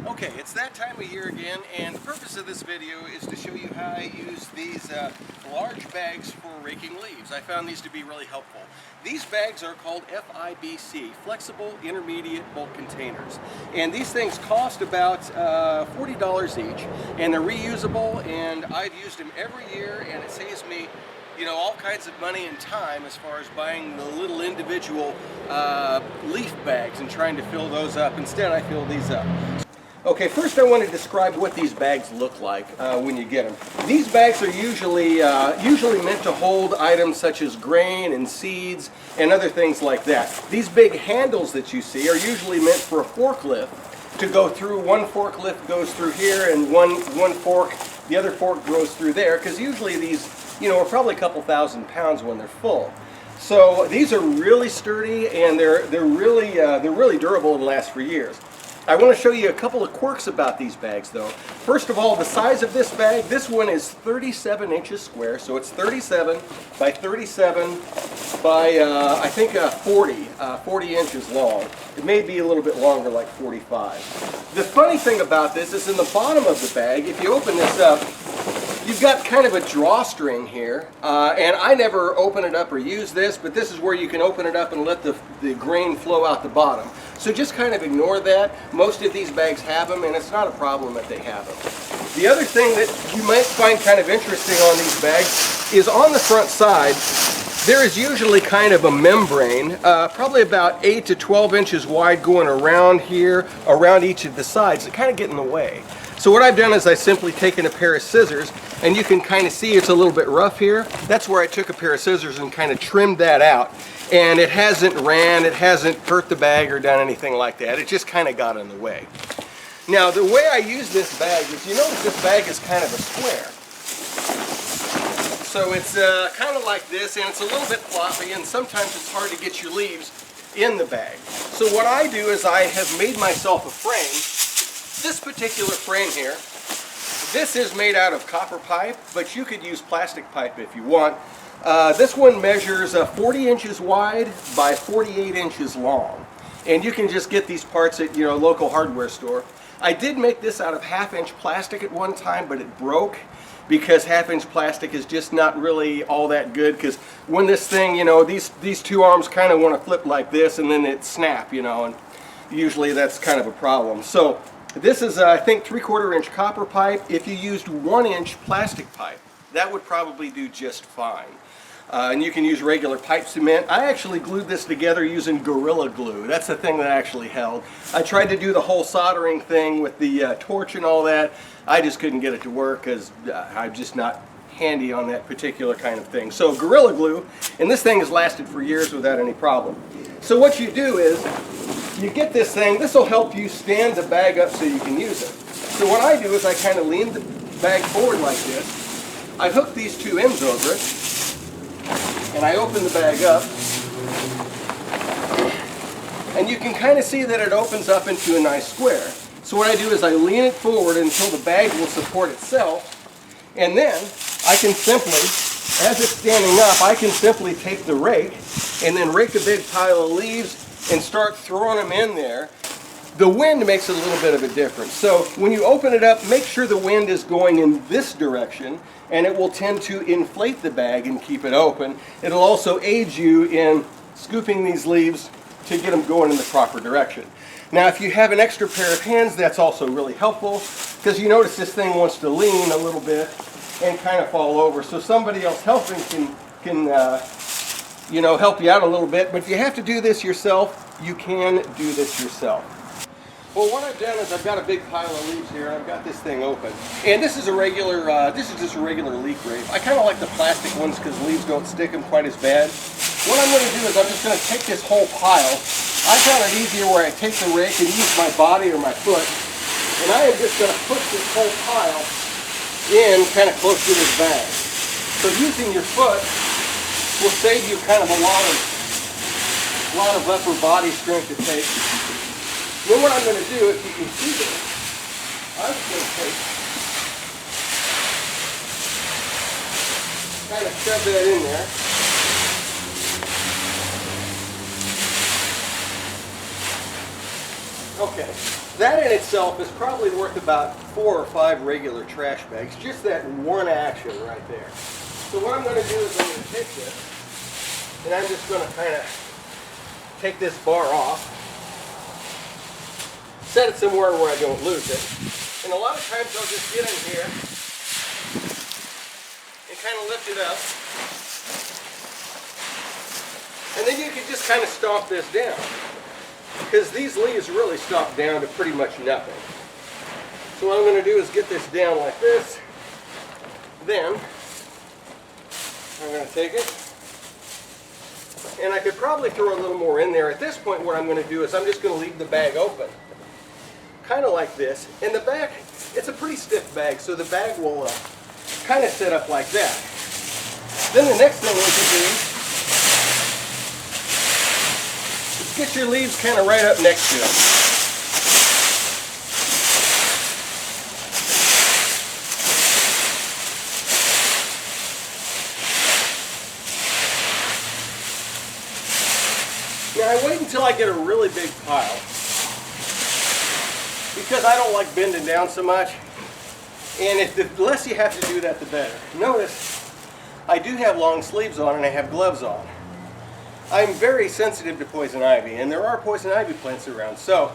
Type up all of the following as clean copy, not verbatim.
Okay, it's that time of year again, and the purpose of this video is to show you how I use these large bags for raking leaves. I found these to be really helpful. These bags are called FIBC, Flexible Intermediate Bulk Containers. And these things cost about $40 each, and they're reusable, and I've used them every year, and it saves me all kinds of money and time as far as buying the little individual leaf bags and trying to fill those up. Instead, I fill these up. Okay, first I want to describe what these bags look like when you get them. These bags are usually meant to hold items such as grain and seeds and other things like that. These big handles that you see are usually meant for a forklift to go through. One forklift goes through here, and one fork, the other fork goes through there, because usually these are probably a couple thousand pounds when they're full. So these are really sturdy, and they're really durable and last for years. I want to show you a couple of quirks about these bags though. First of all, the size of this bag. This one is 37 inches square, so it's 37 by 37 by I think 40 inches long. It may be a little bit longer, like 45. The funny thing about this is in the bottom of the bag, if you open this up, you've got kind of a drawstring here, and I never open it up or use this, but this is where you can open it up and let the grain flow out the bottom. So just kind of ignore that. Most of these bags have them, and it's not a problem that they have them. The other thing that you might find kind of interesting on these bags is on the front side, there is usually kind of a membrane, probably about 8 to 12 inches wide, going around here, around each of the sides, that kind of get in the way. So what I've done is I've simply taken a pair of scissors, and you can kind of see it's a little bit rough here. That's where I took a pair of scissors and kind of trimmed that out. And it hasn't it hasn't hurt the bag or done anything like that. It just kind of got in the way. Now the way I use this bag is, you notice this bag is kind of a square. So it's kind of like this, and it's a little bit floppy, and sometimes it's hard to get your leaves in the bag. So what I do is I have made myself a frame. This particular frame here, this is made out of copper pipe, but you could use plastic pipe if you want. This one measures 40 inches wide by 48 inches long. And you can just get these parts at local hardware store. I did make this out of half-inch plastic at one time, but it broke because half-inch plastic is just not really all that good, because when this thing, these two arms kind of want to flip like this, and then it snap, and usually that's kind of a problem. So this is, I think, 3/4 inch copper pipe. If you used 1 inch plastic pipe, that would probably do just fine. And you can use regular pipe cement. I actually glued this together using Gorilla Glue. That's the thing that actually held. I tried to do the whole soldering thing with the torch and all that. I just couldn't get it to work because I'm just not handy on that particular kind of thing. So Gorilla Glue, and this thing has lasted for years without any problem. So what you do is, you get this thing. This will help you stand the bag up so you can use it. So what I do is I kind of lean the bag forward like this. I hook these two ends over it, and I open the bag up, and you can kind of see that it opens up into a nice square. So what I do is I lean it forward until the bag will support itself, and then I can simply, as it's standing up, I can simply take the rake and then rake a big pile of leaves and start throwing them in there. The wind makes a little bit of a difference. So when you open it up, make sure the wind is going in this direction, and it will tend to inflate the bag and keep it open. It'll also aid you in scooping these leaves to get them going in the proper direction. Now if you have an extra pair of hands, that's also really helpful, because you notice this thing wants to lean a little bit and kind of fall over. So somebody else helping can help you out a little bit. But if you have to do this yourself, you can do this yourself. Well, what I've done is I've got a big pile of leaves here, and I've got this thing open. And this is just a regular leaf rake. I kind of like the plastic ones because leaves don't stick them quite as bad. What I'm going to do is I'm just going to take this whole pile. I found it easier where I take the rake and use my body or my foot, and I am just going to push this whole pile in kind of close to this bag. So using your foot will save you kind of a lot of upper body strength to take. Then what I'm going to do, if you can see this, I'm just going to kind of shove that in there. Okay, That in itself is probably worth about 4 or 5 regular trash bags, just that one action right there. So what I'm going to do is I'm going to take this, and I'm just going to kind of take this bar off, set it somewhere where I don't lose it, and a lot of times I'll just get in here and kind of lift it up, and then you can just kind of stomp this down, because these leaves really stop down to pretty much nothing. So what I'm going to do is get this down like this, then I'm going to take it, and I could probably throw a little more in there. At this point what I'm going to do is I'm just going to leave the bag open, kind of like this, and the bag, it's a pretty stiff bag, so the bag will kind of set up like that. Then the next thing we can do is get your leaves kind of right up next to it. Now I wait until I get a really big pile, because I don't like bending down so much, and the less you have to do that, the better. Notice I do have long sleeves on and I have gloves on. I'm very sensitive to poison ivy, and there are poison ivy plants around, so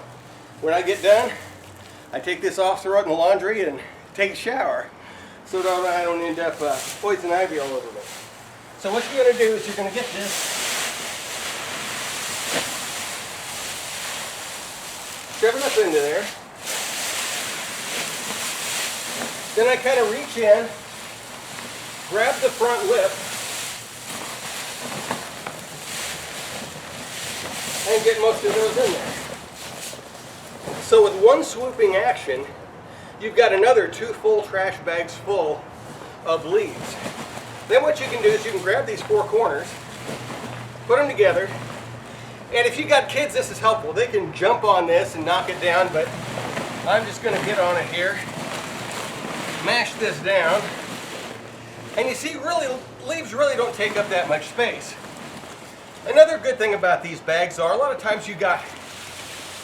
when I get done, I take this off, throw it in the laundry, and take a shower so that I don't end up poison ivy all over me. So what you're going to do is you're going to get this, shove it up into there. Then I kind of reach in, grab the front lip, and get most of those in there. So with one swooping action, you've got another 2 full trash bags full of leaves. Then what you can do is you can grab these 4 corners, put them together, and if you got kids, this is helpful. They can jump on this and knock it down, but I'm just going to get on it here, mash this down, and you see, really, leaves really don't take up that much space. Another good thing about these bags are, a lot of times you got,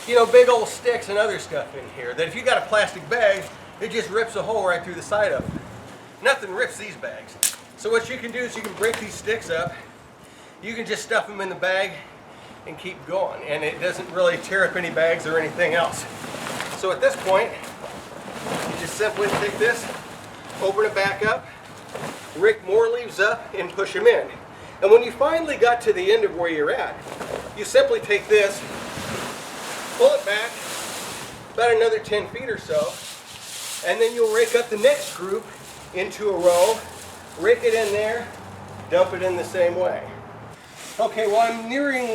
you know, big old sticks and other stuff in here, that if you got a plastic bag, it just rips a hole right through the side of it. Nothing rips these bags. So what you can do is you can break these sticks up, you can just stuff them in the bag and keep going, and it doesn't really tear up any bags or anything else. So at this point, you just simply take this, open it back up, rake more leaves up, and push them in. And when you finally got to the end of where you're at, you simply take this, pull it back about another 10 feet or so, and then you'll rake up the next group into a row, rake it in there, dump it in the same way. Okay, well, I'm nearing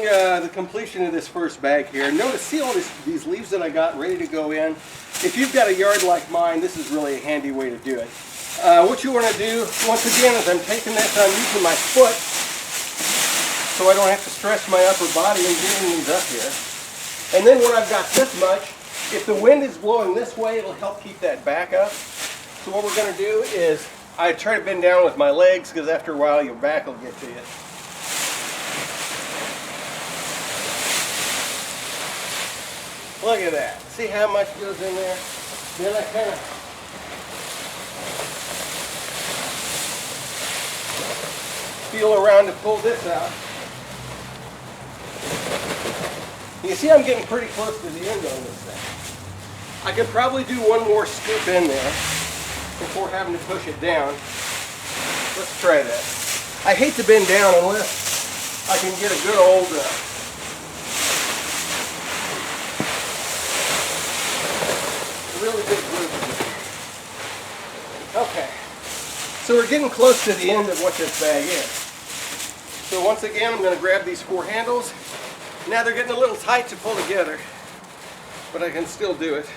the completion of this first bag here. Notice, see all these leaves that I got ready to go in? If you've got a yard like mine, this is really a handy way to do it. What you want to do, once again, is I'm taking this, I'm using my foot so I don't have to stretch my upper body and getting these up here. And then when I've got this much, if the wind is blowing this way, it'll help keep that back up. So what we're going to do is, I try to bend down with my legs, because after a while your back will get to you. Look at that. See how much goes in there? Then I kind of feel around to pull this out. You see I'm getting pretty close to the end on this thing. I could probably do one more scoop in there before having to push it down. Let's try that. I hate to bend down unless I can get a good old really big group. Okay, so we're getting close to the end of what this bag is. So once again, I'm going to grab these 4 handles. Now they're getting a little tight to pull together, but I can still do it.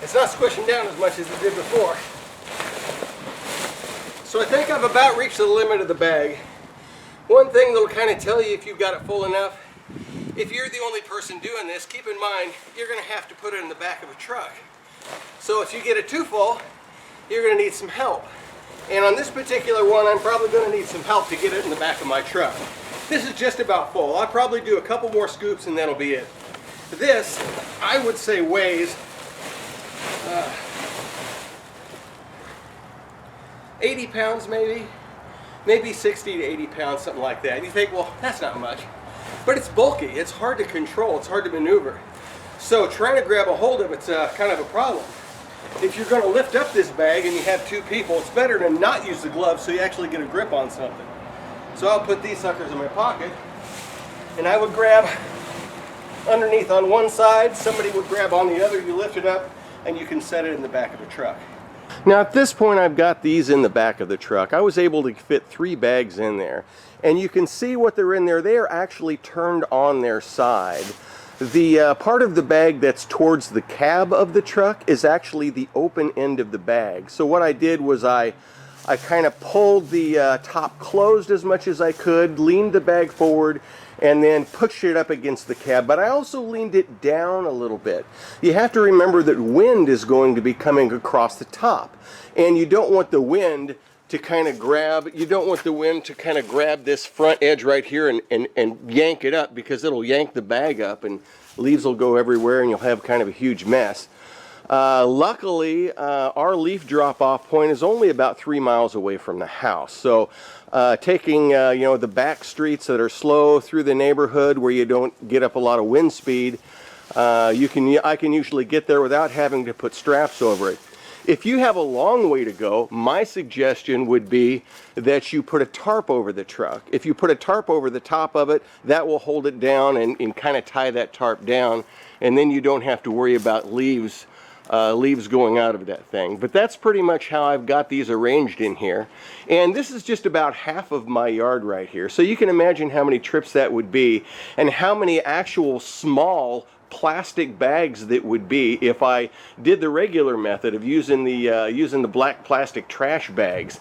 It's not squishing down as much as it did before. So I think I've about reached the limit of the bag. One thing that'll kind of tell you if you've got it full enough, if you're the only person doing this, keep in mind you're going to have to put it in the back of a truck. So if you get it too full, you're going to need some help. And on this particular one, I'm probably going to need some help to get it in the back of my truck. This is just about full. I'll probably do a couple more scoops and that'll be it. This, I would say, weighs 80 pounds maybe 60 to 80 pounds, something like that. And you think, well, that's not much. But it's bulky, it's hard to control, it's hard to maneuver. So trying to grab a hold of it's kind of a problem. If you're going to lift up this bag and you have two people, it's better to not use the gloves so you actually get a grip on something. So I'll put these suckers in my pocket, and I would grab underneath on one side, somebody would grab on the other, you lift it up, and you can set it in the back of the truck. Now at this point I've got these in the back of the truck. I was able to fit 3 bags in there, and you can see what they're in there. They are actually turned on their side. The part of the bag that's towards the cab of the truck is actually the open end of the bag. So what I did was I kind of pulled the top closed as much as I could, leaned the bag forward, and then pushed it up against the cab. But I also leaned it down a little bit. You have to remember that wind is going to be coming across the top, and you don't want the wind to kind of grab, this front edge right here and yank it up, because it'll yank the bag up and leaves will go everywhere and you'll have kind of a huge mess. Luckily, our leaf drop-off point is only about 3 miles away from the house. So taking the back streets that are slow through the neighborhood where you don't get up a lot of wind speed, I can usually get there without having to put straps over it. If you have a long way to go, my suggestion would be that you put a tarp over the truck. If you put a tarp over the top of it, that will hold it down and kind of tie that tarp down, and then you don't have to worry about leaves going out of that thing. But that's pretty much how I've got these arranged in here. And this is just about half of my yard right here. So you can imagine how many trips that would be, and how many actual small plastic bags that would be if I did the regular method of using the black plastic trash bags.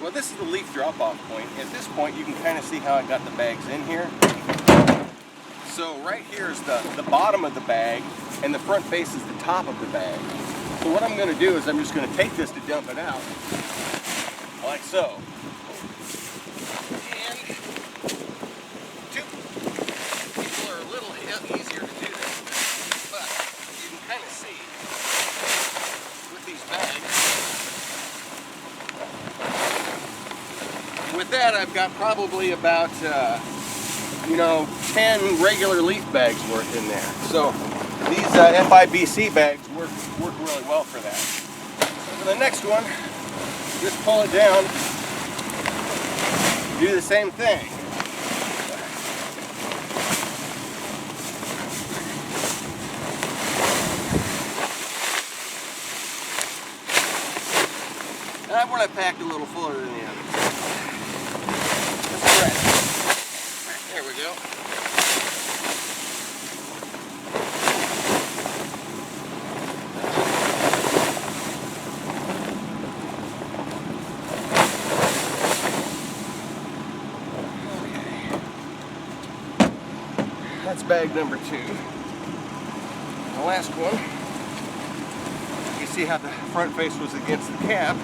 Well, this is the leaf drop-off point. At this point, you can kind of see how I got the bags in here. So right here is the bottom of the bag, and the front face is the top of the bag. So what I'm going to do is I'm just going to take this to dump it out, like so. And two people are a little easier to do this, but you can kind of see with these bags. With that, I've got probably about 10 regular leaf bags worth in there. So these FIBC bags work really well for that. So for the next one, just pull it down, do the same thing. That one I packed a little fuller than the other. Let's spread. There we go. That's bag number 2. The last one, you see how the front face was against the cab.